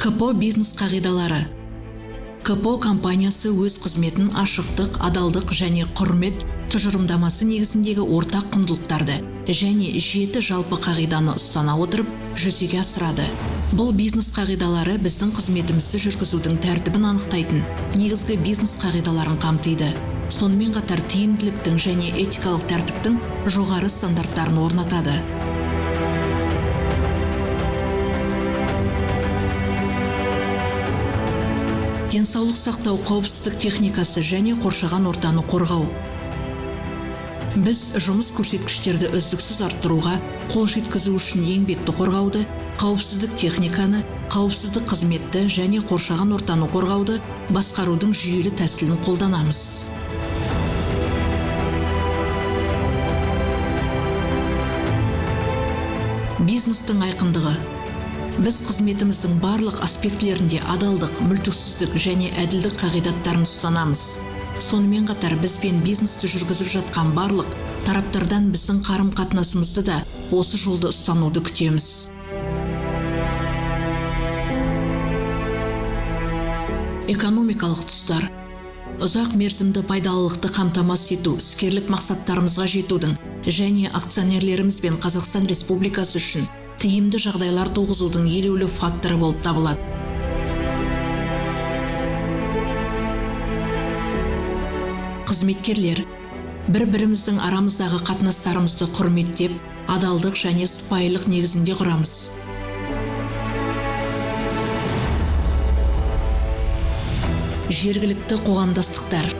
КПО бизнес қағидалары. КПО компаниясы өз қызметін ашықтық, адалдық және құрмет тұжырымдамасы негізіндегі ортақ құндылықтарды және 7 жалпы қағиданы ұстана отырып жүзеге асырады. Бұл бизнес қағидалары біздің қызметімізді жүргізудің тәртібін анықтайтын негізгі бизнес қағидаларын қамтиды. Сонымен қатар тиімділіктің және этикалық тәртіптің жоғары стандарттарын орнатады. Денсаулық сақтау, қауіпсіздік техникасы және қоршаған ортаны қорғау. Біз жұмыс көрсеткіштерді үздіксіз арттыруға, қол жеткізу үшін еңбекті қорғауды, қауіпсіздік техниканы, қауіпсіздік қызметті және қоршаған ортаны қорғауды басқарудың жүйелі тәсілін қолданамыз. Бизнестің айқындығы. Біз қызметіміздің барлық аспектілерінде адалдық, мүлтіксіздік және әділдік қағидаттарын ұстанамыз. Сонымен қатар бізбен бизнесті жүргізіп жатқан барлық тараптардан біздің қарым-қатынасымызды да осы жолды ұстануды күтеміз. Экономикалық тұстар. Ұзақ мерзімді пайдалылықты қамтамасыз ету, іскерлік мақсаттарымызға жетудің және акционерлеріміз бен Қазақстан Республикасы үшін тиімді жағдайлар туғызудың елеулі факторы болып табылады. Қызметкерлер, бір-біріміздің арамыздағы қатынастарымызды құрметтеп, адалдық және сыпайылық негізінде құрамыз. Жергілікті қоғамдастықтар.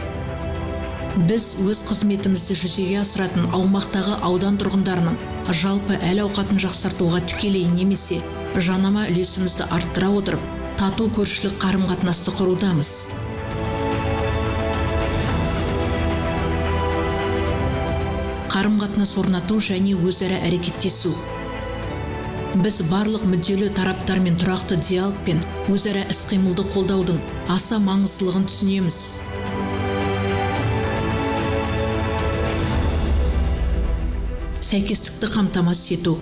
Біз өз қызметімізді жүзеге асыратын аумақтағы аудан тұрғындарының жалпы әл-ауқатын жақсартуға тікелей немесе жанама үлесімізді арттыра отырып, тату көршілік қарым-қатынасты құрудамыз. Қарым-қатынас орнату және өзара әрекеттесу. Біз барлық мүдделі тараптармен тұрақты диалог пен өзара іс-қимылды қолдаудың аса маңыздылығын түсінеміз. Сәйкестікті қамтамасыз ету.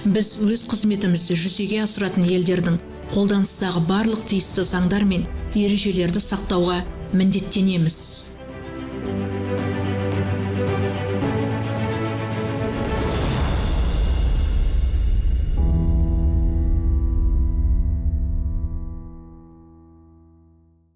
Біз өз қызметімізді жүзеге асыратын елдердің қолданыстағы барлық тиісті заңдар мен ережелерді сақтауға міндеттенеміз.